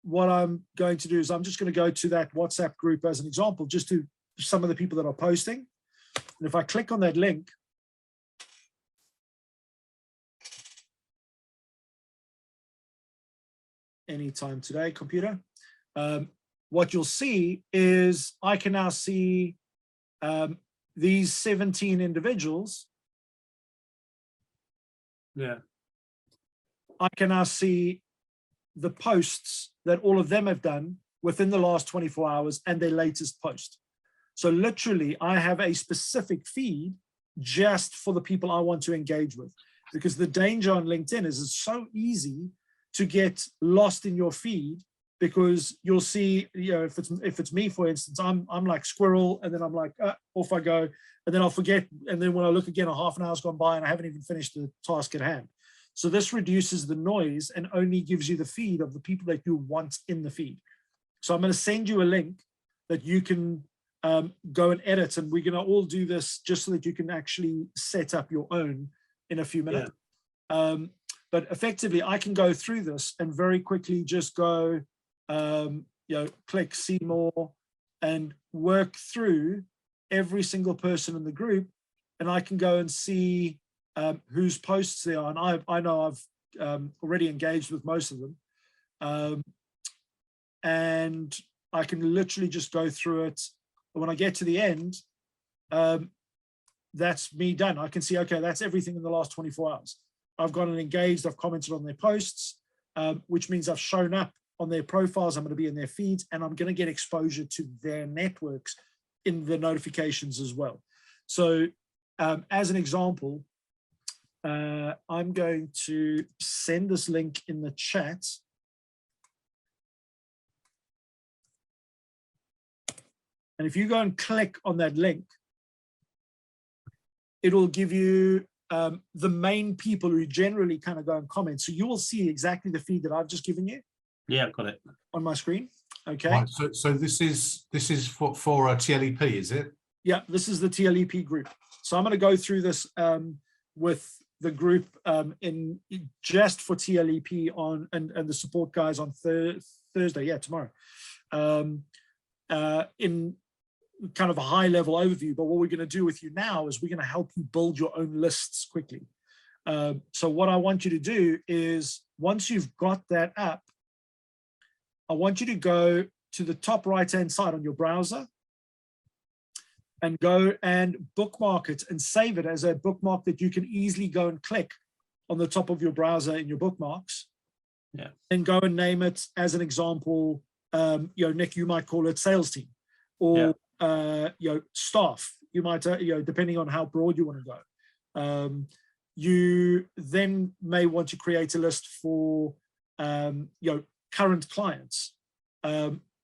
what I'm going to do is I'm just going to go to that WhatsApp group as an example, just to some of the people that are posting. And if I click on that link, anytime today, computer, what you'll see is I can now see these 17 individuals. Yeah. I can now see the posts that all of them have done within the last 24 hours and their latest post. So literally, I have a specific feed just for the people I want to engage with, because the danger on LinkedIn is it's so easy to get lost in your feed, because you'll see, you know, if it's me, for instance, I'm like squirrel, and then I'm like, off I go, and then I'll forget. And then when I look again, a half an hour's gone by and I haven't even finished the task at hand. So this reduces the noise and only gives you the feed of the people that you want in the feed. So I'm going to send you a link that you can go and edit, and we're going to all do this just so that you can actually set up your own in a few minutes. Yeah. But effectively, I can go through this and very quickly just go, you know, click see more and work through every single person in the group, and I can go and see whose posts they are. And I know I've already engaged with most of them, and I can literally just go through it. And when I get to the end, that's me done. I can see, okay, that's everything in the last 24 hours. I've gotten engaged, I've commented on their posts, which means I've shown up on their profiles, I'm going to be in their feeds, and I'm going to get exposure to their networks in the notifications as well. So as an example, I'm going to send this link in the chat. And if you go and click on that link, it'll give you the main people who generally kind of go and comment. So you will see exactly the feed that I've just given you. Yeah, I've got it on my screen. Okay. Right, so this is for TLEP, is it? Yeah, this is the TLEP group. So I'm going to go through this with the group in just for TLEP on and the support guys on Thursday. Yeah, tomorrow. In kind of a high level overview, but what we're going to do with you now is we're going to help you build your own lists quickly. So what I want you to do is, once you've got that up, I want you to go to the top right hand side on your browser and go and bookmark it and save it as a bookmark that you can easily go and click on the top of your browser in your bookmarks. Yeah. And go and name it as an example. You know, Nick, you might call it sales team, or you know, staff. You might, you know, depending on how broad you want to go. You then may want to create a list for you know, current clients.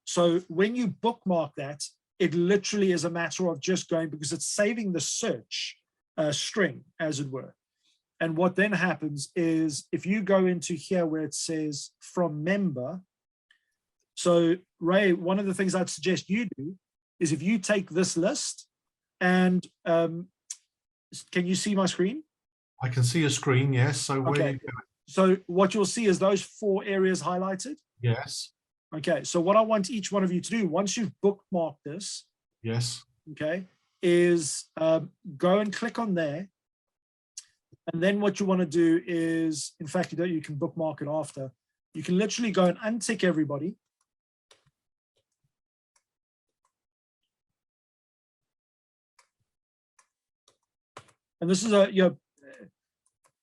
So when you bookmark that, it literally is a matter of just going, because it's saving the search string, as it were. And what then happens is, if you go into here where it says from member, so Ray, one of the things I'd suggest you do is, if you take this list and can you see my screen? I can see a screen, yes. So where okay. are you going? So what you'll see is those 4 areas highlighted. Yes. Okay, so what I want each one of you to do, once you've bookmarked this, yes, okay, is go and click on there. And then what you want to do is, in fact, you can bookmark it after. You can literally go and untick everybody. And this is a, you know,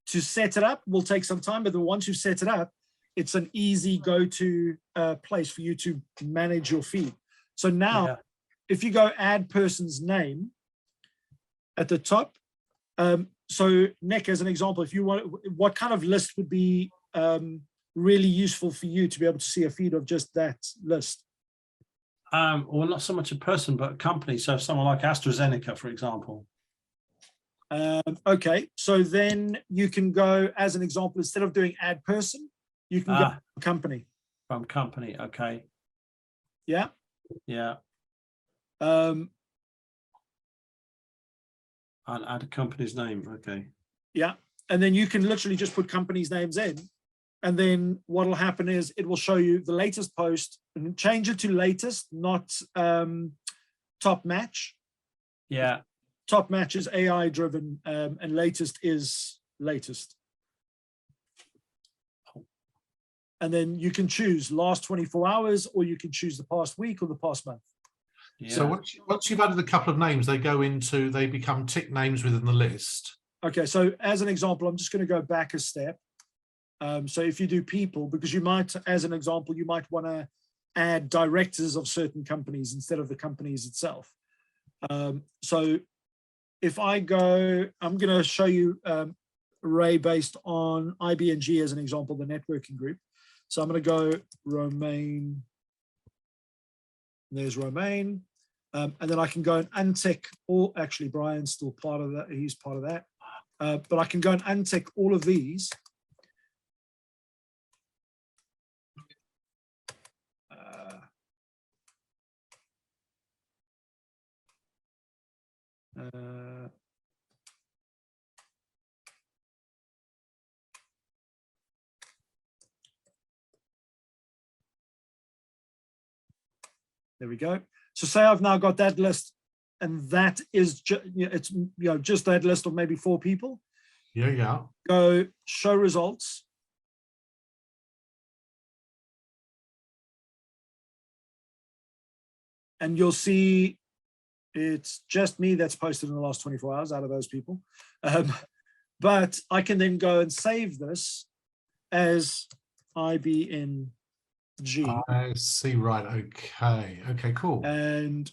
to set it up will take some time, but then once you've set it up, it's an easy go-to place for you to manage your feed. So now, if you go add person's name at the top, so Nick, as an example, if you want, what kind of list would be really useful for you to be able to see a feed of just that list? Well, not so much a person, but a company. So someone like AstraZeneca, for example. Okay, so then you can go, as an example, instead of doing add person, you can go company. From company, okay. Yeah. Yeah. And add a company's name, okay. Yeah, and then you can literally just put companies' names in, And then what will happen is it will show you the latest post and change it to latest, not top match. Yeah. Top match is AI driven, and latest is latest. And then you can choose last 24 hours, or you can choose the past week or the past month. Yeah. So once you've added a couple of names, they become tick names within the list. Okay, so as an example, I'm just going to go back a step. So if you do people, because you might, as an example, you might want to add directors of certain companies instead of the companies itself. So if I go, I'm going to show you Ray based on IB&G as an example, the networking group. So I'm going to go Romain. There's Romain. And then I can go and untick all, actually Brian's still part of that. He's part of that. But I can go and untick all of these. There we go. So say I've now got that list, and that is it's just that list of maybe 4 people. Yeah. Go show results. And you'll see it's just me that's posted in the last 24 hours out of those people. But I can then go and save this as IBNG. I see, right. Okay, cool. And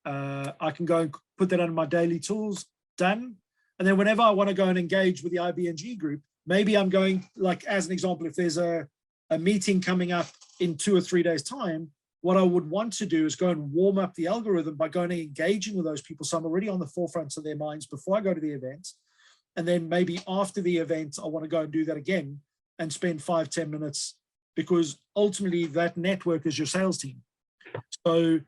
I can go and put that under my daily tools, done. And then whenever I want to go and engage with the IBNG group, maybe I'm going, like as an example, if there's a meeting coming up in 2 or 3 days time, what I would want to do is go and warm up the algorithm by going and engaging with those people. So I'm already on the forefront of their minds before I go to the event. And then maybe after the event, I want to go and do that again and spend 5-10 minutes, because ultimately that network is your sales team. So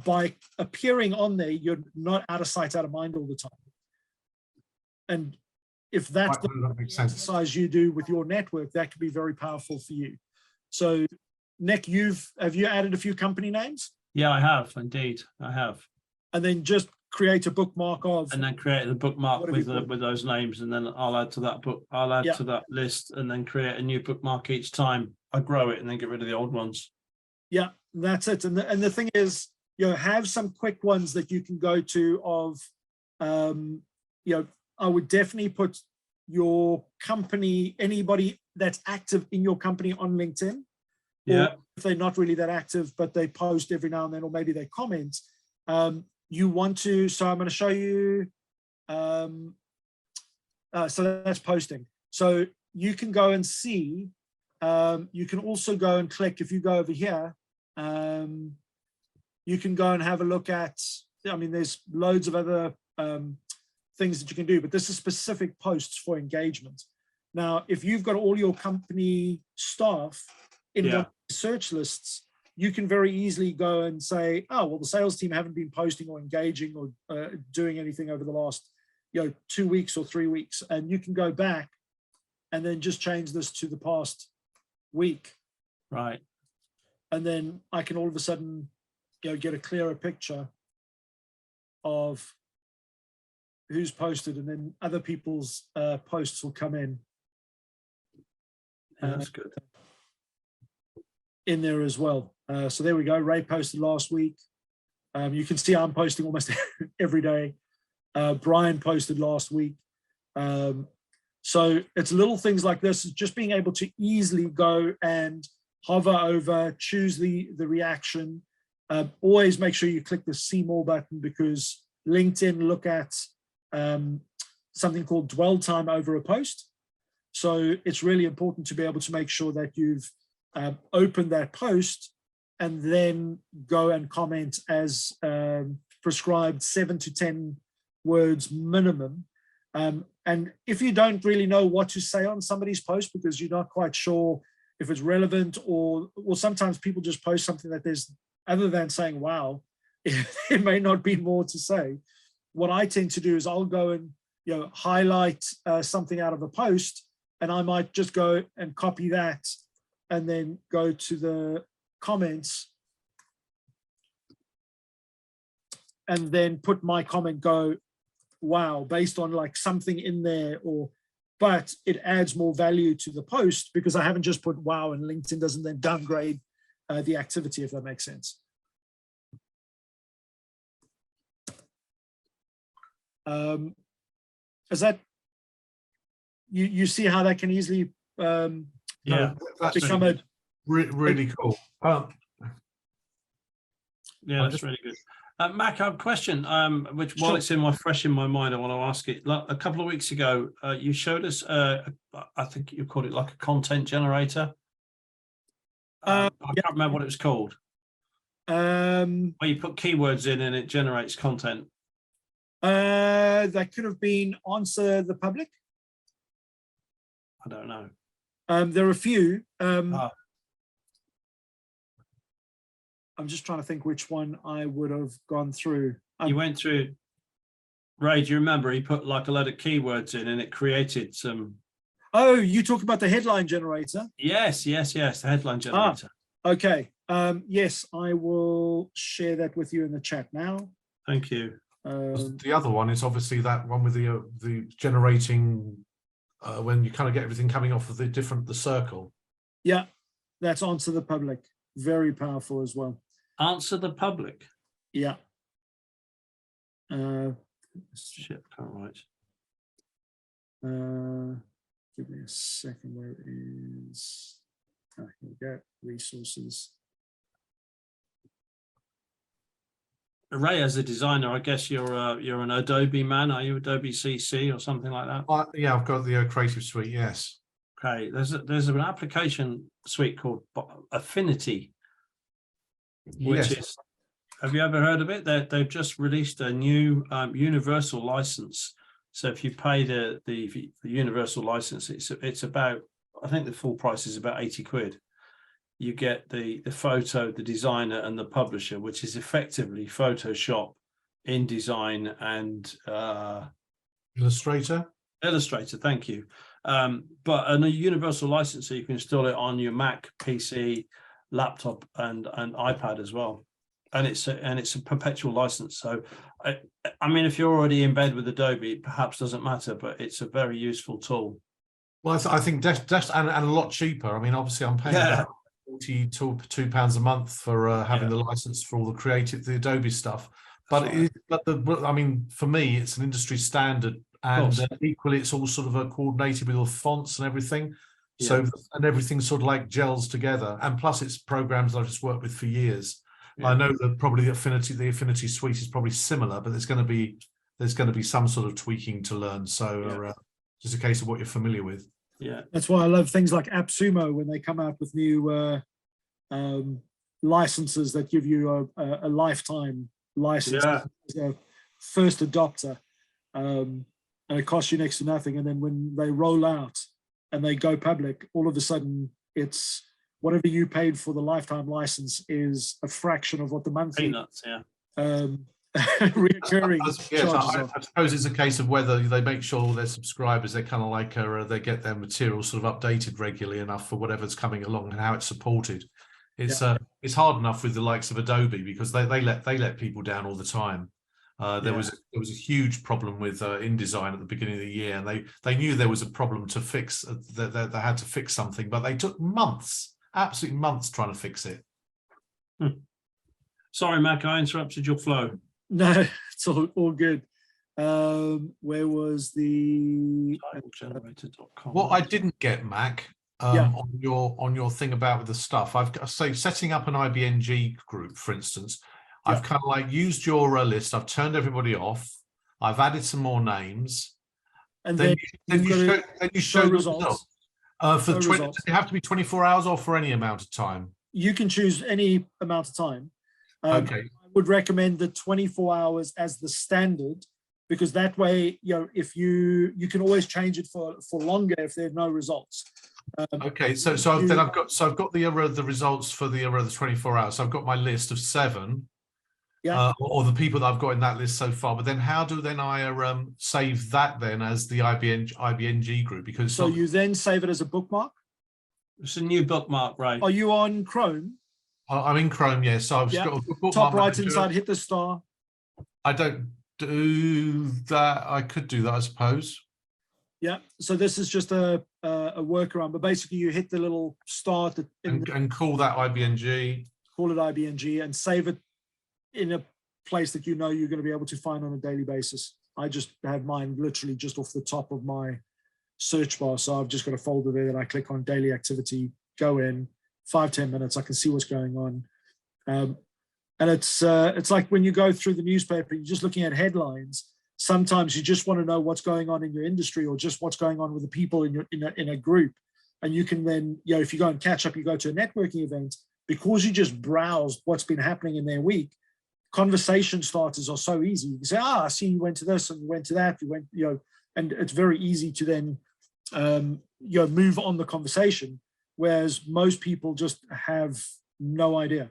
by appearing on there, you're not out of sight, out of mind all the time. And if that's That makes sense. exercise you do with your network, that could be very powerful for you. So Nick, have you added a few company names? Yeah, I have, indeed. I have. And then just create a bookmark of. And then create a bookmark with those names, and then I'll add to that book. I'll add to that list, and then create a new bookmark each time I grow it, and then get rid of the old ones. Yeah, that's it. And the thing is, have some quick ones that you can go to of, I would definitely put your company, anybody that's active in your company on LinkedIn. Yeah. Or if they're not really that active, but they post every now and then, or maybe they comment. You want to, so I'm going to show you. So that's posting. So you can go and see. You can also go and click. If you go over here, you can go and have a look at. I mean, there's loads of other things that you can do, but this is specific posts for engagement. Now, if you've got all your company staff in one of the search lists, you can very easily go and say, oh, well, the sales team haven't been posting or engaging or doing anything over the last 2 weeks or 3 weeks. And you can go back and then just change this to the past week. Right. And then I can all of a sudden get a clearer picture of who's posted, and then other people's posts will come in. Yeah, that's good. In there as well. So there we go. Ray posted last week. You can see I'm posting almost every day. Brian posted last week. So it's little things like this, just being able to easily go and hover over, choose the reaction. Always make sure you click the see more button, because LinkedIn look at something called dwell time over a post. So it's really important to be able to make sure that you've opened that post and then go and comment as prescribed 7 to 10 words minimum. And if you don't really know what to say on somebody's post because you're not quite sure if it's relevant, or sometimes people just post something that there's, other than saying, wow, it may not be more to say. What I tend to do is I'll go and highlight something out of a post, and I might just go and copy that and then go to the comments and then put my comment, go, wow, based on like something in there, or, but it adds more value to the post because I haven't just put wow, and LinkedIn doesn't then downgrade the activity, if that makes sense. Is that, you see how that can easily Yeah, that's become a really cool. yeah, that's really good. Mac, I have a question, which while Sure. it's fresh in my mind, I want to ask it. Like, a couple of weeks ago, you showed us, I think you called it like a content generator. I can't remember what it was called. Where you put keywords in and it generates content. That could have been Answer the Public. I don't know. There are a few. Ah. I'm just trying to think which one I would have gone through. You went through, Ray, do you remember? He put like a load of keywords in and it created some. Oh, you talk about the headline generator? Yes, the headline generator. Okay. Yes, I will share that with you in the chat now. Thank you. The other one is obviously that one with the generating when you kind of get everything coming off of the circle. Yeah, that's Answer the Public. Very powerful as well. Answer the Public. Yeah. Shit, can't write. Give me a second. Where it is? Here we go. Resources. Ray, as a designer, I guess you're an Adobe man. Are you Adobe CC or something like that? Yeah, I've got the Creative Suite. Yes. Okay. There's an application suite called Affinity, which is. Have you ever heard of it? They've just released a new universal license. So if you pay the universal license, it's about, I think the full price is about 80 quid. You get the photo, the designer, and the publisher, which is effectively Photoshop, InDesign, and Illustrator. Illustrator, thank you. But a universal license, so you can install it on your Mac, PC, laptop, and iPad as well. And it's a perpetual license. So, I mean, if you're already in bed with Adobe, it perhaps doesn't matter, but it's a very useful tool. Well, I think that's and a lot cheaper. I mean, obviously, I'm paying about £42 a month for having the license for all the Adobe stuff. But I mean, for me, it's an industry standard, and equally, it's all sort of coordinated with all fonts and everything. Yeah. So and everything sort of like gels together, and plus, it's programs I've just worked with for years. Yeah. I know that probably the Affinity Suite is probably similar, but there's going to be some sort of tweaking to learn. So just a case of what you're familiar with. Yeah, that's why I love things like AppSumo when they come out with new licenses that give you a lifetime license as a first adopter, and it costs you next to nothing. And then when they roll out and they go public, all of a sudden it's whatever you paid for the lifetime license is a fraction of what the monthly peanuts, reoccurring charges are. I suppose it's a case of whether they make sure all their subscribers, they're kind of like they get their material sort of updated regularly enough for whatever's coming along and how it's supported. It's hard enough with the likes of Adobe because they let people down all the time. There was a huge problem with InDesign at the beginning of the year, and they knew there was a problem to fix. They had to fix something, but they took months. Absolutely months trying to fix it. Sorry, Mac, I interrupted your flow. No, it's all good. Where was the generator.com? What I didn't get, Mac, on your thing about with the stuff, I've got setting up an IBNG group, for instance. I've kind of like used your list. I've turned everybody off. I've added some more names, and then you show results. For 20, does it have to be 24 hours or for any amount of time? You can choose any amount of time. Okay. I would recommend the 24 hours as the standard, because that way, if you can always change it for longer if there are no results. Okay, so I've got the results for the 24 hours. So I've got my list of 7. Or the people that I've got in that list so far, but then how do I save that then as the IBNG group? Because you then save it as a bookmark. It's a new bookmark, Ray. Are you on Chrome? I'm in Chrome, yeah. So I've just Yeah. got a bookmark Top right manager. inside, hit the star. I don't do that. I could do that, I suppose. Yeah. So this is just a workaround, but basically you hit the little star And call that IBNG. call it IBNG and save it in a place that you know you're going to be able to find on a daily basis. I just have mine literally just off the top of my search bar. So I've just got a folder there that I click on daily activity, go in 5-10 minutes. I can see what's going on. And it's like when you go through the newspaper, you're just looking at headlines. Sometimes you just want to know what's going on in your industry or just what's going on with the people in a group. And you can then, if you go and catch up, you go to a networking event, because you just browse what's been happening in their week. Conversation starters are so easy. You can say, I see you went to this and you went to that, you went, and it's very easy to then, move on the conversation. Whereas most people just have no idea.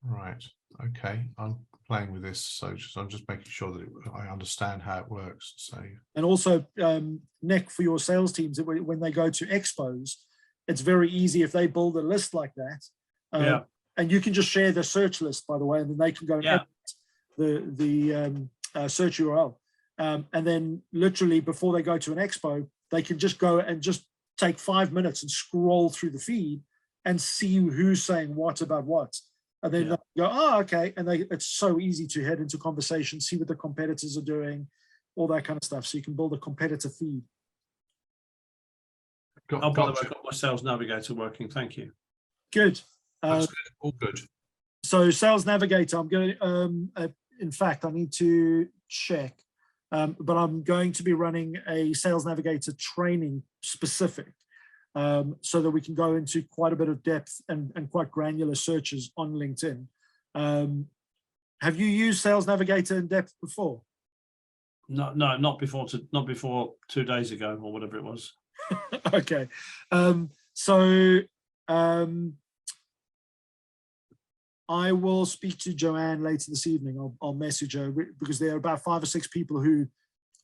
Right. Okay. I'm playing with this, so I'm just making sure that I understand how it works. So, and also, Nick, for your sales teams, when they go to expos, it's very easy if they build a list like that. And you can just share the search list, by the way, and then they can go and edit the search URL. And then literally before they go to an expo, they can just go and just take 5 minutes and scroll through the feed and see who's saying what about what. And then they go, okay. And it's so easy to head into conversation, see what the competitors are doing, all that kind of stuff. So you can build a competitor feed. By the way, I've got my Sales Navigator working. Thank you. Good. That's good. All good. So Sales Navigator, I'm going to, in fact, I need to check, but I'm going to be running a Sales Navigator training specific, so that we can go into quite a bit of depth and quite granular searches on LinkedIn. Have you used Sales Navigator in depth before? No, not before 2 days ago or whatever it was. Okay. I will speak to Joanne later this evening. I'll message her, because there are about 5 or 6 people who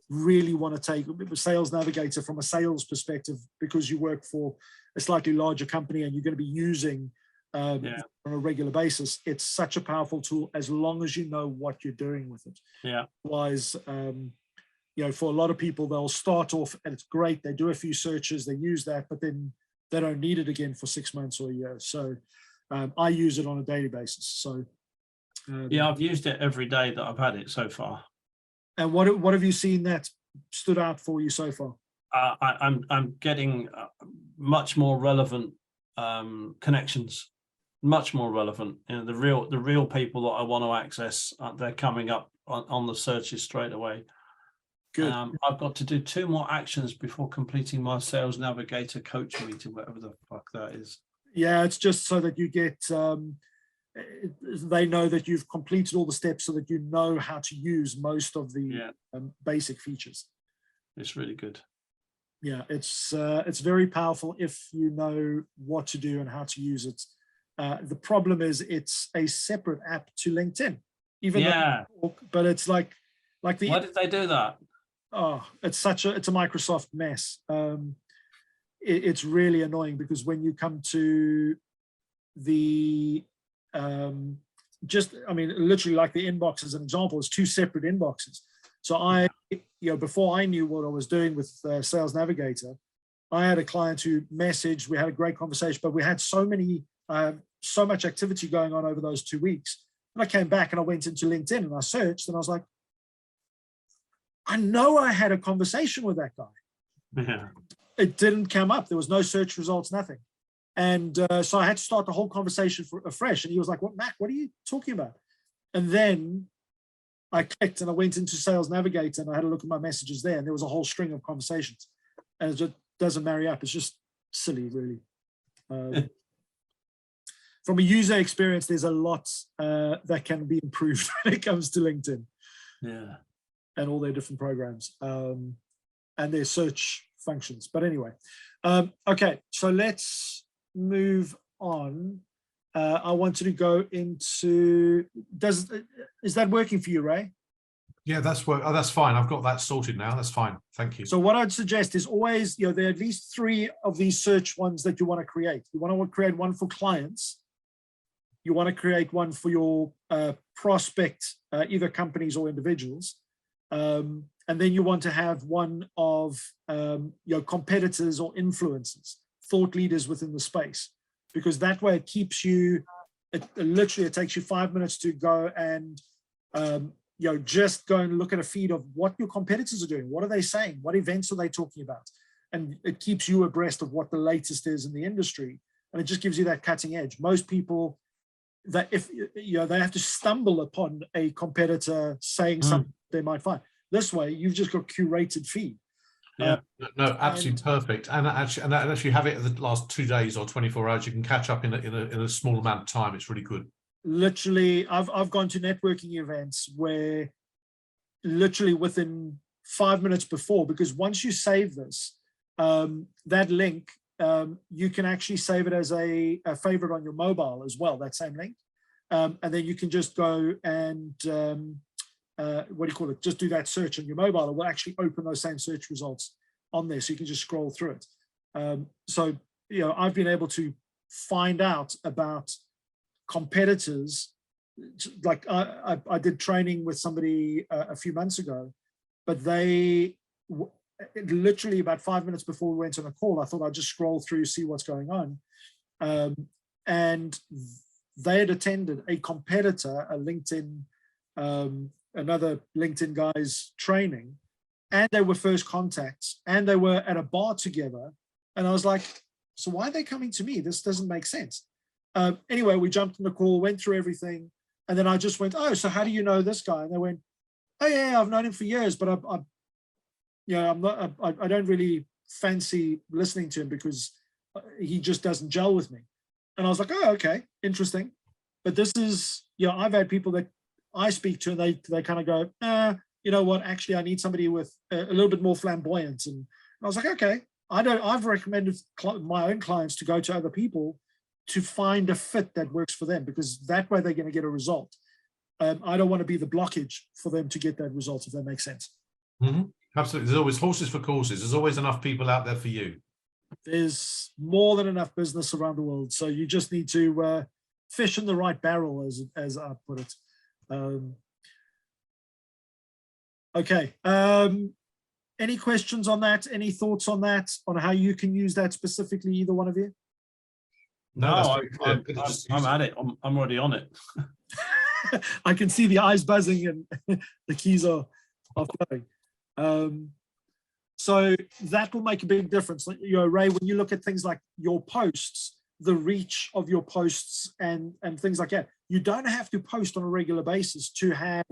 really want to take a Sales Navigator from a sales perspective, because you work for a slightly larger company and you're going to be using on a regular basis. It's such a powerful tool as long as you know what you're doing with it. Yeah. Otherwise, for a lot of people, they'll start off and it's great. They do a few searches, they use that, but then they don't need it again for 6 months or a year. So I use it on a daily basis. So I've used it every day that I've had it so far. And what have you seen that stood out for you so far? I'm getting much more relevant connections, much more relevant. The real people that I want to access, they're coming up on the searches straight away. Good. I've got to do 2 more actions before completing my Sales Navigator coach meeting, whatever the fuck that is. Yeah, it's just so that you get, they know that you've completed all the steps so that you know how to use most of the basic features. It's really good. Yeah, it's very powerful if you know what to do and how to use it. The problem is it's a separate app to LinkedIn, but it's like the. Why did they do that? Oh, it's a Microsoft mess. It's really annoying, because when you come to the literally like the inbox as an example, it's 2 separate inboxes. So before I knew what I was doing with Sales Navigator, I had a client who messaged, we had a great conversation, but we had so much activity going on over those 2 weeks. And I came back and I went into LinkedIn and I searched and I was like, I know I had a conversation with that guy. Yeah. It didn't come up. There was no search results, nothing. And so I had to start the whole conversation afresh. And he was like, Mac, what are you talking about? And then I clicked and I went into Sales Navigator and I had a look at my messages there, and there was a whole string of conversations. And it just doesn't marry up. It's just silly, really. From a user experience, there's a lot that can be improved when it comes to LinkedIn. Yeah. And all their different programs and their search functions. But anyway, okay, so let's move on. I wanted to go into, is that working for you, Ray? Yeah, that's fine. I've got that sorted now. That's fine. Thank you. So what I'd suggest is always, there are at least 3 of these search ones that you want to create. You want to create one for clients. You want to create one for your prospect, either companies or individuals. And then you want to have one of your competitors or influencers, thought leaders within the space, because that way it keeps you, it takes you 5 minutes to go and just go and look at a feed of what your competitors are doing. What are they saying? What events are they talking about? And it keeps you abreast of what the latest is in the industry. And it just gives you that cutting edge. Most people, that if they have to stumble upon a competitor saying something they might find. This way, you've just got curated feed. Yeah, no, absolutely perfect. And actually have it in the last 2 days or 24 hours. You can catch up in a small amount of time. It's really good. Literally, I've gone to networking events where literally within 5 minutes before, because once you save this, that link, you can actually save it as a favorite on your mobile as well, that same link. And then you can just go and just do that search on your mobile. It will actually open those same search results on there, so you can just scroll through it. So I've been able to find out about competitors. Like I did training with somebody a few months ago, but literally about 5 minutes before we went on a call, I thought I'd just scroll through, see what's going on. And they had attended a competitor, a LinkedIn, another LinkedIn guy's training, and they were first contacts, and they were at a bar together. And I was like, so why are they coming to me? This doesn't make sense. Anyway, we jumped in the call, went through everything. And then I just went, oh, so how do you know this guy? And they went, oh yeah, I've known him for years, but I don't really fancy listening to him because he just doesn't gel with me. And I was like, oh, okay, interesting. But this is, I've had people that I speak to, and they kind of go, you know what, actually I need somebody with a little bit more flamboyance. And I was like, okay, I've recommended my own clients to go to other people to find a fit that works for them, because that way they're going to get a result. I don't want to be the blockage for them to get that result, if that makes sense. Mm-hmm. Absolutely. There's always horses for courses. There's always enough people out there for you. There's more than enough business around the world. So you just need to fish in the right barrel, as I put it. Okay. Any questions on that? Any thoughts on that, on how you can use that specifically, either one of you? No, I'm at it. I'm already on it. I can see the eyes buzzing and the keys are flowing. So that will make a big difference. Ray, when you look at things like your posts, the reach of your posts and things like that, you don't have to post on a regular basis to have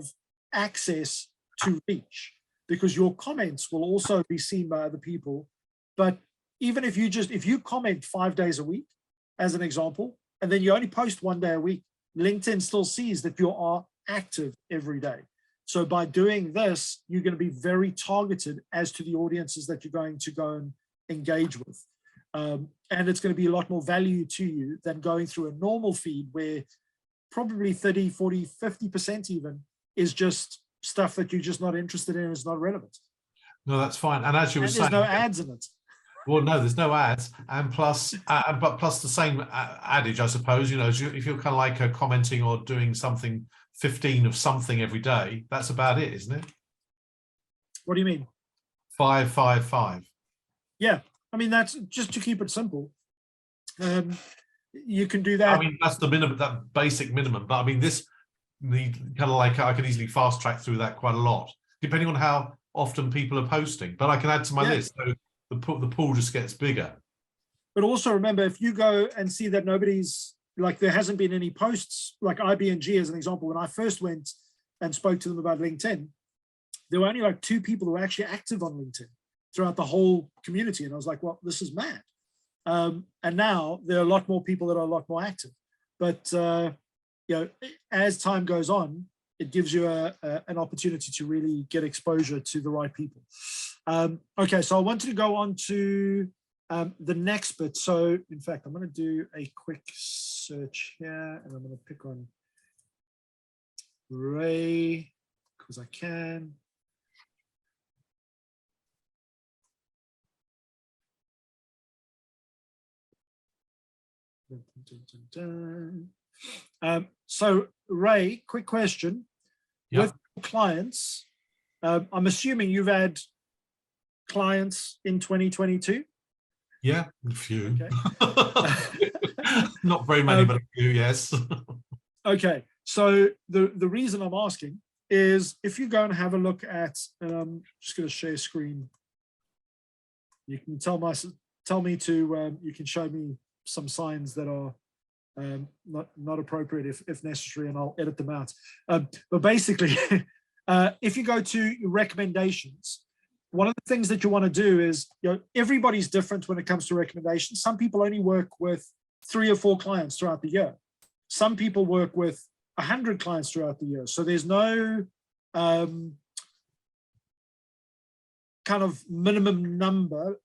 access to reach, because your comments will also be seen by other people. But even if you comment 5 days a week, as an example, and then you only post 1 day a week, LinkedIn still sees that you are active every day. So by doing this, you're going to be very targeted as to the audiences that you're going to go and engage with. And it's going to be a lot more value to you than going through a normal feed where probably 30, 40, 50% even is just stuff that you're just not interested in and is not relevant. No, that's fine. And as you were saying, there's no ads in it. Well, no, there's no ads, and plus the same adage, I suppose. If you're kind of like commenting or doing something 15 of something every day, that's about it, isn't it? What do you mean? 5, 5, 5. Yeah, I mean that's just to keep it simple. You can do that. I mean that's the minimum, that basic minimum. But I mean this, kind of like I could easily fast track through that quite a lot, depending on how often people are posting. But I can add to my list. So the pool just gets bigger. But also remember, if you go and see that there hasn't been any posts, like IB&G as an example, when I first went and spoke to them about LinkedIn, there were only like 2 people who were actually active on LinkedIn throughout the whole community. And I was like, well, this is mad. And now there are a lot more people that are a lot more active. But as time goes on, it gives you an opportunity to really get exposure to the right people. Okay, so I wanted to go on to the next bit. So in fact, I'm going to do a quick search here, and I'm going to pick on Ray because I can. So Ray, quick question. Yeah. With clients, I'm assuming you've had clients in 2022? Yeah, a few. Okay. Not very many, but a few, yes. Okay, so the reason I'm asking is if you go and have a look at, and I'm just going to share screen. You can tell me to, you can show me some signs that are not appropriate if necessary, and I'll edit them out. But basically, if you go to recommendations, one of the things that you want to do is, everybody's different when it comes to recommendations. Some people only work with 3 or 4 clients throughout the year. Some people work with 100 clients throughout the year. So there's no kind of minimum number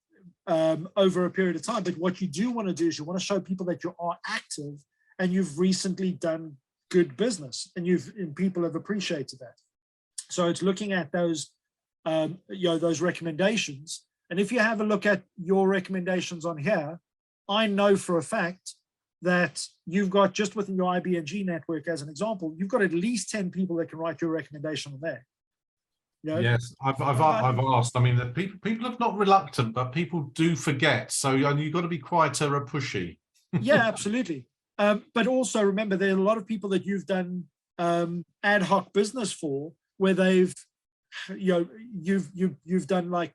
over a period of time. But what you do want to do is you want to show people that you are active and you've recently done good business, and people have appreciated that. So it's looking at those, those recommendations. And if you have a look at your recommendations on here, I know for a fact that you've got, just within your IB&G network, as an example, you've got at least 10 people that can write your recommendation on there. Yes, I've asked. I mean, the people are not reluctant, but people do forget. So you've got to be quite a pushy. Yeah, absolutely. But also remember, there are a lot of people that you've done ad hoc business for, where they've, you've done like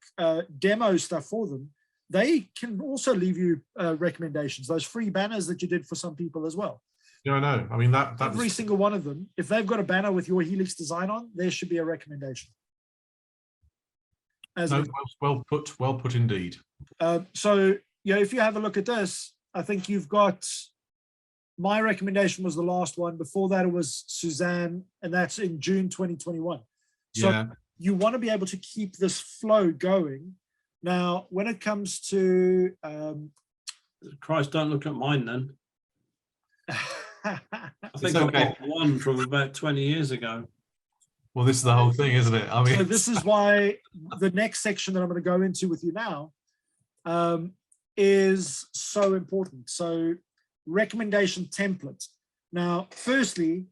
demo stuff for them. They can also leave you recommendations, those free banners that you did for some people as well. Yeah, I know. I mean, that every single one of them, if they've got a banner with your Helix design on, there should be a recommendation. Well put indeed. So, if you have a look at this, I think you've got, my recommendation was the last one. Before that, it was Suzanne, and that's in June 2021. So you want to be able to keep this flow going. Now, when it comes to Christ, don't look at mine then. I think okay. I've got one from about 20 years ago. Well, this is the whole thing, isn't it? I mean, so this is why the next section that I'm going to go into with you now is so important. So recommendation template. Now, firstly,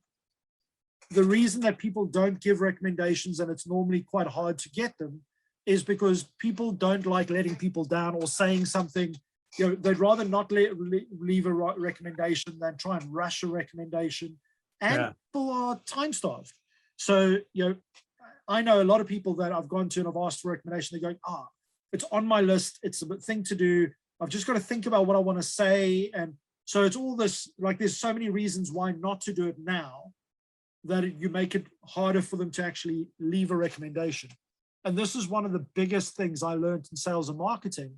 the reason that people don't give recommendations, and it's normally quite hard to get them, is because people don't like letting people down or saying something. They'd rather not leave a recommendation than try and rush a recommendation. And people are time starved. So, I know a lot of people that I've gone to and I've asked for a recommendation. They're going, it's on my list. It's a thing to do. I've just got to think about what I want to say. And so it's all this, like, there's so many reasons why not to do it now, that you make it harder for them to actually leave a recommendation. And this is one of the biggest things I learned in sales and marketing,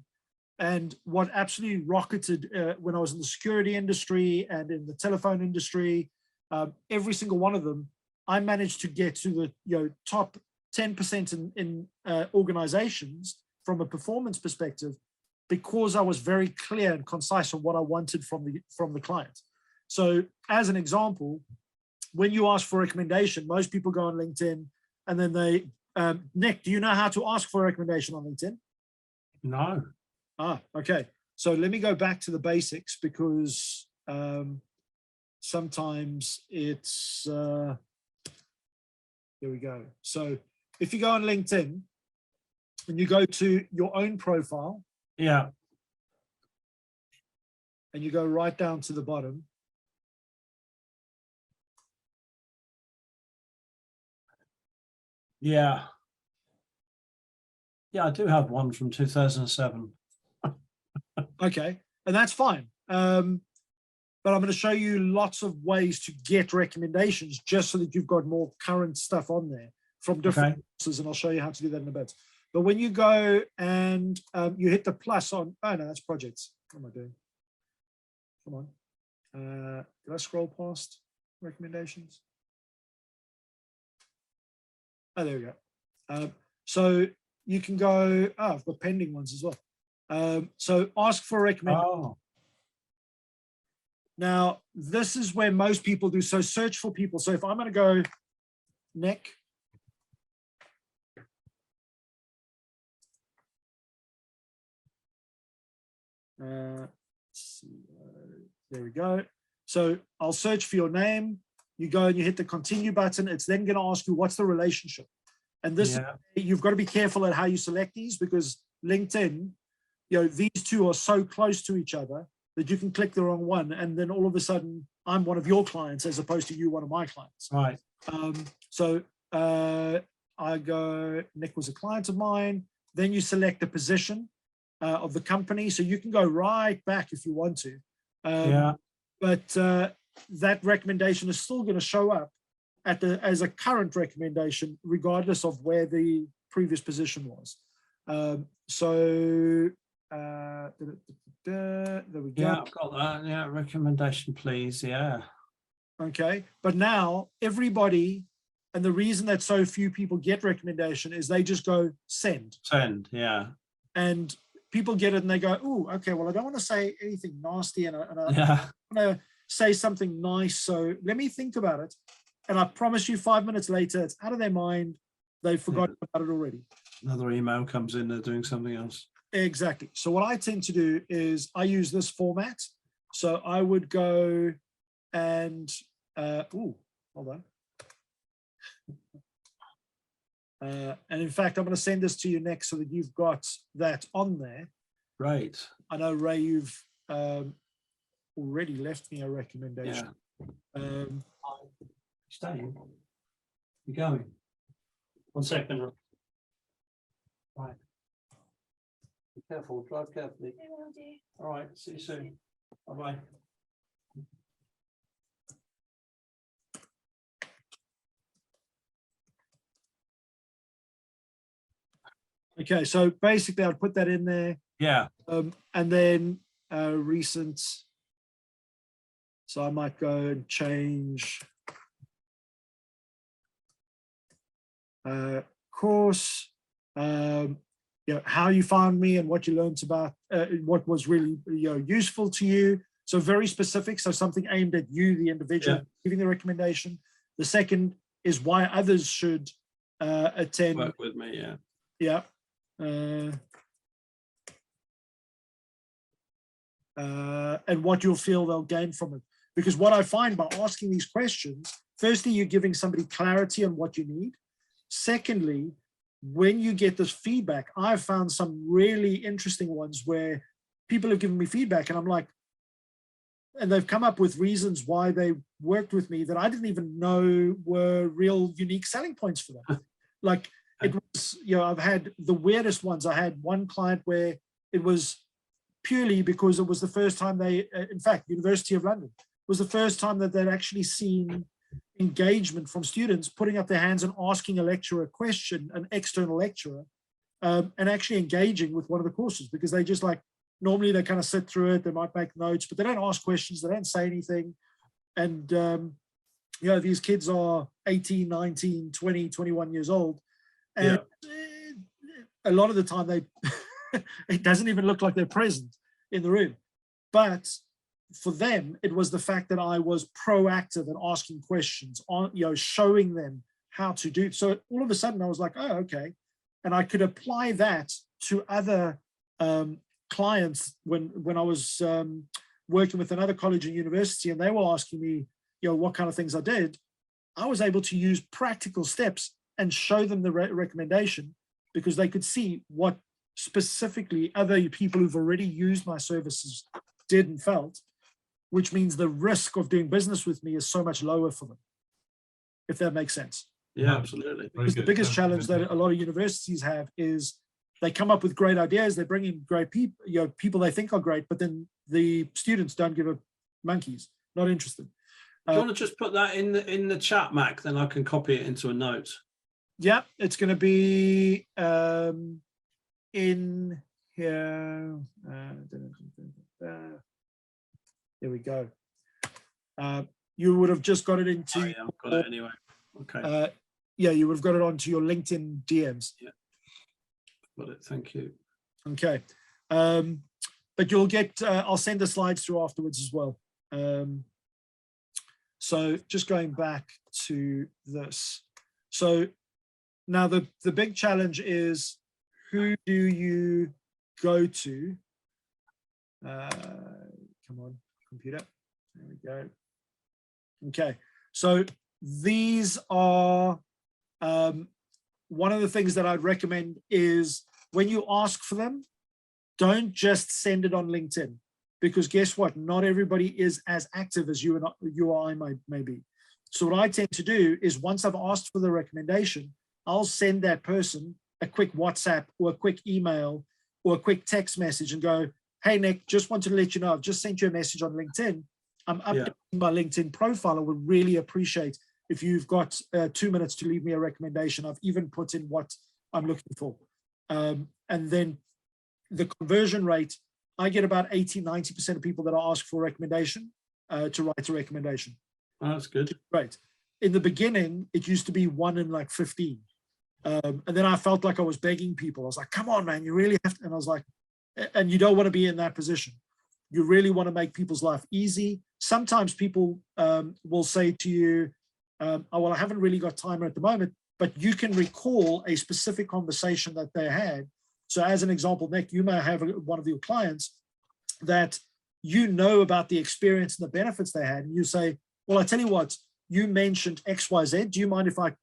and what absolutely rocketed when I was in the security industry and in the telephone industry. Every single one of them, I managed to get to the top 10% in organizations from a performance perspective, because I was very clear and concise on what I wanted from the client. So as an example, when you ask for a recommendation, most people go on LinkedIn and then they, Nick, do you know how to ask for a recommendation on LinkedIn? No. Okay. So let me go back to the basics, because sometimes it's, here we go. So if you go on LinkedIn and you go to your own profile. Yeah. And you go right down to the bottom. Yeah. Yeah, I do have one from 2007. Okay, and that's fine. But I'm going to show you lots of ways to get recommendations, just so that you've got more current stuff on there from different sources, and I'll show you how to do that in a bit. But when you go and you hit the plus on, oh no, that's projects. What am I doing? Come on. Did I scroll past recommendations? Oh, there we go. So you can go, I've got pending ones as well. So ask for a recommendation. Now, this is where most people do. So search for people. So if I'm going to go, Nick, let's see, there we go. So I'll search for your name. You go and you hit the continue button. It's then going to ask you what's the relationship. And this, you've got to be careful at how you select these, because LinkedIn, you know, these two are so close to each other that you can click the wrong one, and then all of a sudden I'm one of your clients as opposed to you one of my clients. Right. So I go, Nick was a client of mine. Then you select the position of the company, so you can go right back if you want to. But that recommendation is still going to show up at as a current recommendation, regardless of where the previous position was. There we go. Yeah, I've got that. Yeah, recommendation, please. Yeah. Okay, but now everybody, and the reason that so few people get recommendation is they just go send. Send, yeah. And people get it and they go, oh, okay, well, I don't want to say anything nasty, and I want to say something nice, so let me think about it. And I promise you 5 minutes later, it's out of their mind. They've forgotten about it already. Another email comes in, they're doing something else. Exactly. So what I tend to do is I use this format. So I would go and, hold on. And in fact, I'm going to send this to you next so that you've got that on there. Right. I know, Ray, you've already left me a recommendation. Yeah. Staying. You're going. 1 second. Right. Be careful, drive carefully. I will do. All right, see you soon. Bye-bye. Okay, so basically I'd put that in there. Yeah. And then recent. So I might go and change course, you know, how you found me and what you learned about what was really, you know, useful to you. So very specific. So something aimed at you, the individual, giving the recommendation. The second is why others should attend. Work with me, yeah. Yeah. And what you'll feel they'll gain from it. Because what I find by asking these questions, firstly, you're giving somebody clarity on what you need. Secondly, when you get this feedback, I've found some really interesting ones where people have given me feedback and I'm like, and they've come up with reasons why they worked with me that I didn't even know were real unique selling points for them. Like it was, you know, I've had the weirdest ones. I had one client where it was purely because it was the first time they, in fact, University of London was the first time that they'd actually seen engagement from students putting up their hands and asking a lecturer a question, an external lecturer, and actually engaging with one of the courses, because they just like, normally they kind of sit through it, they might make notes, but they don't ask questions, they don't say anything. And, you know, these kids are 18, 19, 20, 21 years old. And a lot of the time they, it doesn't even look like they're present in the room. But for them, it was the fact that I was proactive and asking questions, on, you know, showing them how to do it. So all of a sudden I was like, oh, okay. And I could apply that to other clients when I was working with another college and university, and they were asking me, you know, what kind of things I did. I was able to use practical steps and show them the recommendation, because they could see what specifically other people who've already used my services did and felt, which means the risk of doing business with me is so much lower for them, if that makes sense. Yeah, absolutely. Because the biggest challenge that a lot of universities have is they come up with great ideas, they bring in great people, you know, people they think are great, but then the students don't give a monkeys, not interested. Do you want to just put that in the chat, Mac? Then I can copy it into a note. Yeah, it's going to be in here. There we go. You would have just got it into. Oh, yeah, I've got it anyway. Okay. Yeah, you would have got it onto your LinkedIn DMs. Yeah. Got it. Thank you. Okay. But you'll get. I'll send the slides through afterwards as well. So just going back to this. So now the big challenge is, who do you go to Come on, computer. There we go. Okay, so these are one of the things that I'd recommend is when you ask for them, don't just send it on LinkedIn, because guess what? Not everybody is as active as you or I may be. So what I tend to do is once I've asked for the recommendation, I'll send that person a quick WhatsApp or a quick email or a quick text message and go, hey, Nick, just wanted to let you know, I've just sent you a message on LinkedIn. I'm updating my LinkedIn profile. I would really appreciate if you've got 2 minutes to leave me a recommendation. I've even put in what I'm looking for. And then the conversion rate, I get about 80–90% of people that I ask for a recommendation to write a recommendation. Oh, that's good. Right. In the beginning, it used to be 1 in like 15. And then I felt like I was begging people. I was like, come on, man, you really have to. And I was like, and you don't want to be in that position. You really want to make people's life easy. Sometimes people will say to you, oh, well, I haven't really got time at the moment, but you can recall a specific conversation that they had. So as an example, Nick, you may have one of your clients that you know about the experience and the benefits they had. And you say, well, I tell you what, you mentioned X, Y, Z. Do you mind if I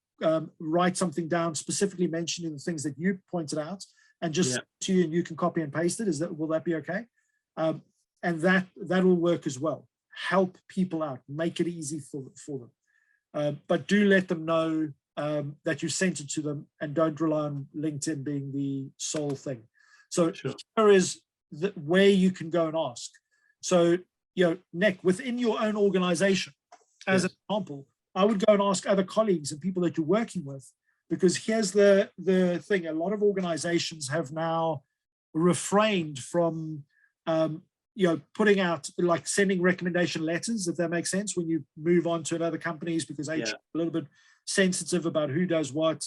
write something down specifically mentioning the things that you pointed out and just send it to you and you can copy and paste it? Will that be okay? And that will work as well. Help people out, make it easy for them. But do let them know that you sent it to them, and don't rely on LinkedIn being the sole thing. So here is where you can go and ask. So, Nick, within your own organization, as an example, I would go and ask other colleagues and people that you're working with, because here's the thing. A lot of organizations have now refrained from putting out, like, sending recommendation letters, if that makes sense, when you move on to other companies, because HR are a little bit sensitive about who does what.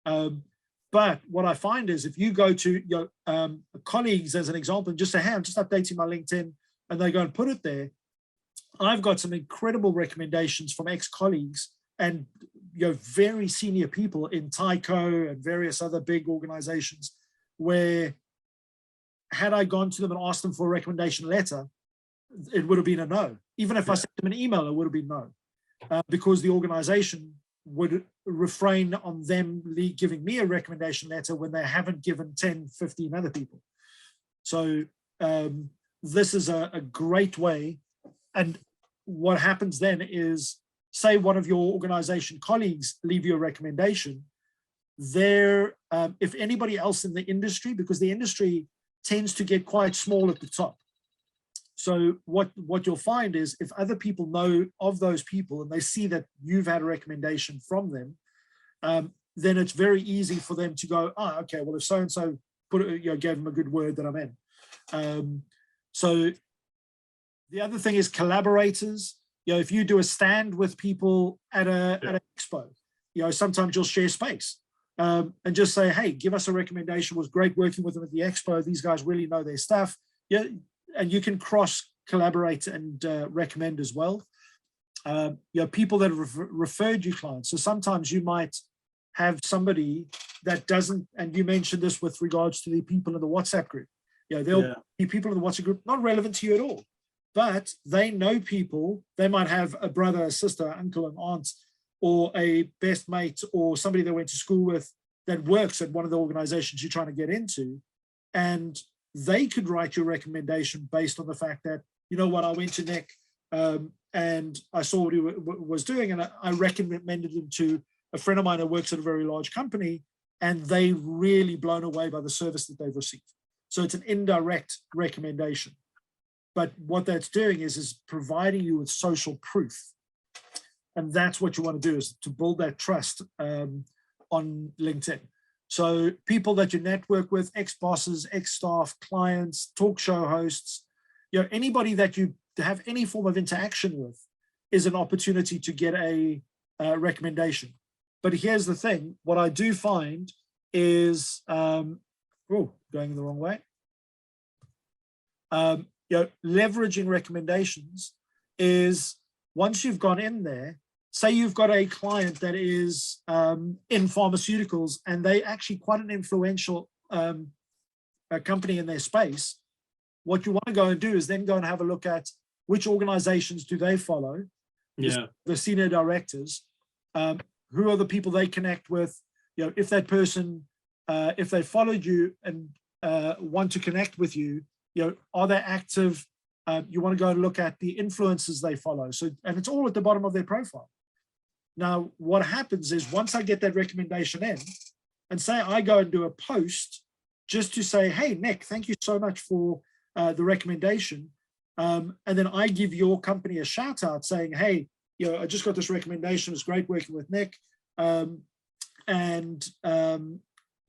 But what I find is if you go to your colleagues, as an example, and just say, hey, I'm just updating my LinkedIn, and they go and put it there, I've got some incredible recommendations from ex-colleagues and very senior people in Tyco and various other big organizations, where had I gone to them and asked them for a recommendation letter, it would have been a no. Even if I sent them an email, it would have been no, because the organization would refrain on them giving me a recommendation letter when they haven't given 10, 15 other people. So this is a great way. And what happens then is, say one of your organization colleagues leave you a recommendation, there, if anybody else in the industry, because the industry tends to get quite small at the top. So what you'll find is, if other people know of those people and they see that you've had a recommendation from them, then it's very easy for them to go, oh, okay, well, if so-and-so gave them a good word, that I'm in. So the other thing is collaborators. If you do a stand with people at an expo, sometimes you'll share space and just say, hey, give us a recommendation. It was great working with them at the expo. These guys really know their stuff. Yeah, and you can cross collaborate and recommend as well. People that have referred you clients. So sometimes you might have somebody that doesn't, and you mentioned this with regards to the people in the WhatsApp group. There'll be people in the WhatsApp group not relevant to you at all, but they know people. They might have a brother, a sister, uncle, an aunt, or a best mate, or somebody they went to school with that works at one of the organizations you're trying to get into. And they could write your recommendation based on the fact that, you know what, I went to Nick and I saw what he was doing, and I recommended him to a friend of mine who works at a very large company, and they really blown away by the service that they've received. So it's an indirect recommendation. But what that's doing is providing you with social proof. And that's what you want to do, is to build that trust on LinkedIn. So people that you network with, ex-bosses, ex-staff, clients, talk show hosts, anybody that you have any form of interaction with is an opportunity to get a recommendation. But here's the thing, what I do find is, going the wrong way. Leveraging recommendations is, once you've gone in there, say you've got a client that is in pharmaceuticals, and they actually quite an influential company in their space, what you want to go and do is then go and have a look at which organizations do they follow, Yeah. the senior directors, who are the people they connect with, you know, if that person, if they followed you and want to connect with you, you know, are they active? You want to go and look at the influencers they follow. So, and it's all at the bottom of their profile. Now, what happens is once I get that recommendation in, and say I go and do a post just to say, hey, Nick, thank you so much for the recommendation. And then I give your company a shout out saying, hey, you know, I just got this recommendation. It's great working with Nick. You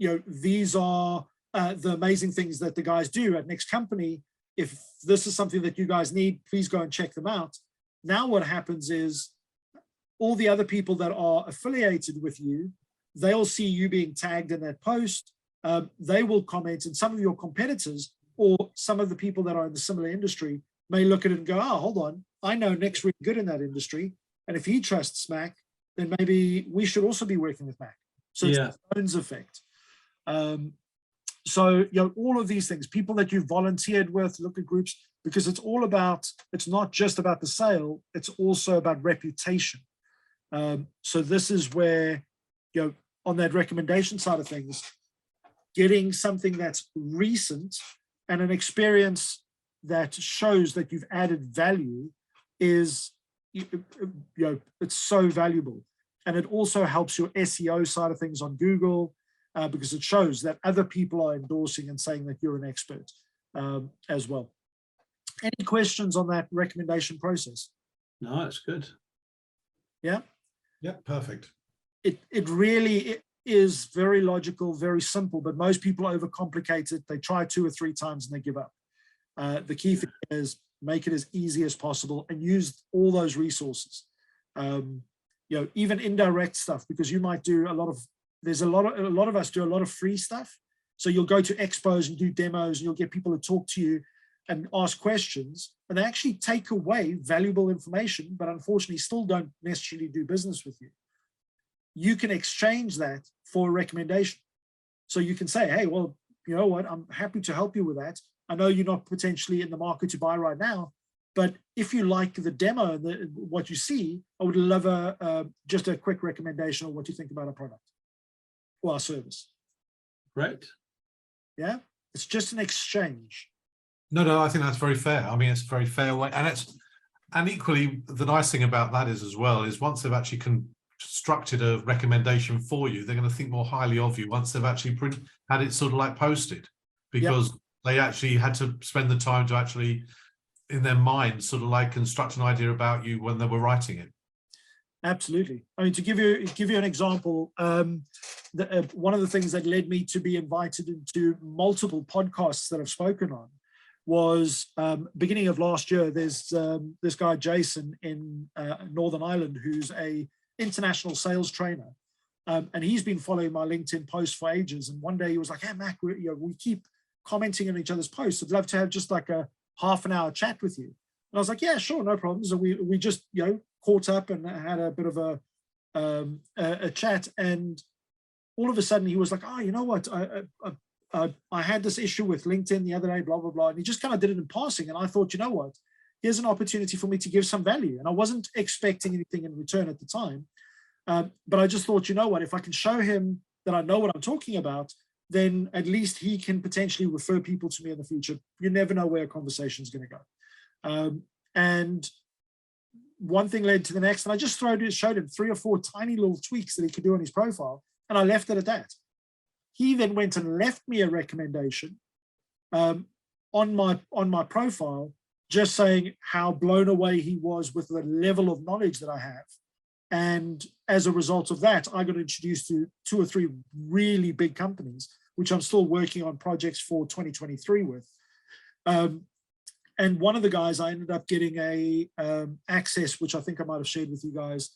know, these are the amazing things that the guys do at Nick's company. If this is something that you guys need, please go and check them out. Now what happens is all the other people that are affiliated with you, they'll see you being tagged in that post. They will comment, and some of your competitors or some of the people that are in the similar industry may look at it and go, oh, hold on, I know Nick's really good in that industry. And if he trusts Mac, then maybe we should also be working with Mac. So it's the Jones effect. So, you know, all of these things, people that you've volunteered with, look at groups, because it's all about, it's not just about the sale, it's also about reputation. So this is where, you know, on that recommendation side of things, getting something that's recent and an experience that shows that you've added value is, you know, it's so valuable. And it also helps your SEO side of things on Google, because it shows that other people are endorsing and saying that you're an expert as well. Any questions on that recommendation process? No, it's good. Yeah. Yeah, perfect. It really is very logical, very simple, but most people overcomplicate it. They try 2 or 3 times and they give up. The key thing is make it as easy as possible and use all those resources. You know, even indirect stuff, because you might do a lot of, there's a lot of us do a lot of free stuff. So you'll go to expos and do demos and you'll get people to talk to you and ask questions, and they actually take away valuable information, but unfortunately still don't necessarily do business with you. You can exchange that for a recommendation. So you can say, hey, well, you know what, I'm happy to help you with that. I know you're not potentially in the market to buy right now, but if you like the demo and what you see, I would love just a quick recommendation on what you think about our product or our service. Great. Yeah, it's just an exchange. No, I think that's very fair. I mean, it's a very fair way. And equally, the nice thing about that is as well, is once they've actually constructed a recommendation for you, they're going to think more highly of you once they've actually had it sort of like posted, because they actually had to spend the time to actually, in their mind, sort of like construct an idea about you when they were writing it. Absolutely. I mean, to give you an example, one of the things that led me to be invited into multiple podcasts that I've spoken on was beginning of last year. There's this guy Jason in Northern Ireland who's a international sales trainer, and he's been following my LinkedIn posts for ages. And one day he was like, "Hey Mac, we keep commenting on each other's posts. I'd love to have just like a half-an-hour chat with you." And I was like, "Yeah, sure, no problems." And we just caught up and had a bit of a chat. And all of a sudden he was like, "Oh, you know what? I had this issue with LinkedIn the other day, blah, blah, blah." And he just kind of did it in passing. And I thought, you know what? Here's an opportunity for me to give some value. And I wasn't expecting anything in return at the time. But I just thought, you know what? If I can show him that I know what I'm talking about, then at least he can potentially refer people to me in the future. You never know where a conversation is going to go. And one thing led to the next. And I just showed him 3 or 4 tiny little tweaks that he could do on his profile. And I left it at that. He then went and left me a recommendation on my profile, just saying how blown away he was with the level of knowledge that I have. And as a result of that, I got introduced to 2 or 3 really big companies, which I'm still working on projects for 2023 with. And one of the guys, I ended up getting a access, which I think I might have shared with you guys,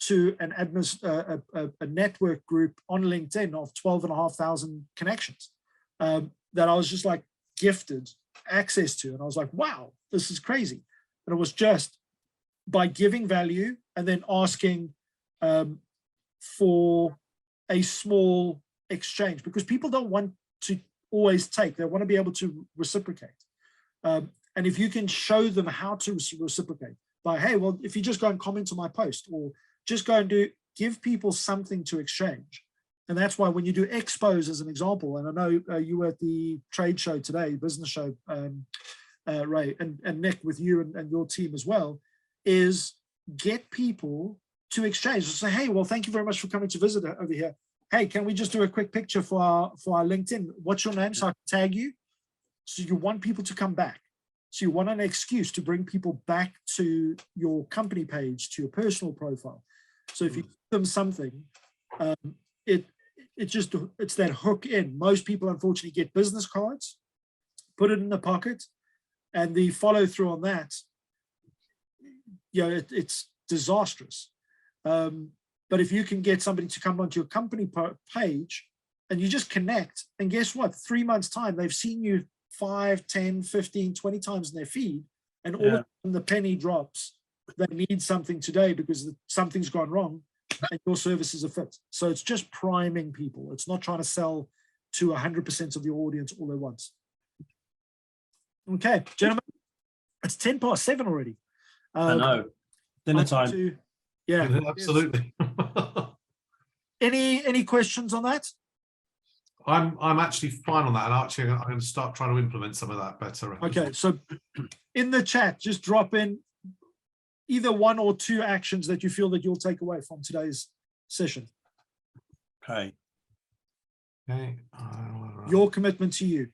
to a network group on LinkedIn of 12,500 connections that I was just like gifted access to. And I was like, wow, this is crazy. And it was just by giving value and then asking for a small exchange, because people don't want to always take, they want to be able to reciprocate. And if you can show them how to reciprocate by, hey, well, if you just go and comment on my post, or just go and give people something to exchange. And that's why when you do expos as an example, and I know you were at the trade show today, business show, Ray, and Nick, with you and your team as well, is get people to exchange. So say, hey, well, thank you very much for coming to visit over here. Hey, can we just do a quick picture for our LinkedIn? What's your name so I can tag you? So you want people to come back. So you want an excuse to bring people back to your company page, to your personal profile. So if you give them something, it's that hook in. Most people, unfortunately, get business cards, put it in the pocket, and the follow through on that, it's disastrous. But if you can get somebody to come onto your company page and you just connect, and guess what? 3 months time, they've seen you 5, 10, 15, 20 times in their feed, and all of a sudden the penny drops. They need something today because something's gone wrong and your services are fit. So it's just priming people. It's not trying to sell to 100% of the audience all at once. Okay, gentlemen, it's 7:10 already. I know. Dinner time. Yeah, absolutely. Any questions on that? I'm actually fine on that, and actually I'm going to start trying to implement some of that better. Okay, so in the chat, just drop in either 1 or 2 actions that you feel that you'll take away from today's session. Okay. Okay. Your commitment to you.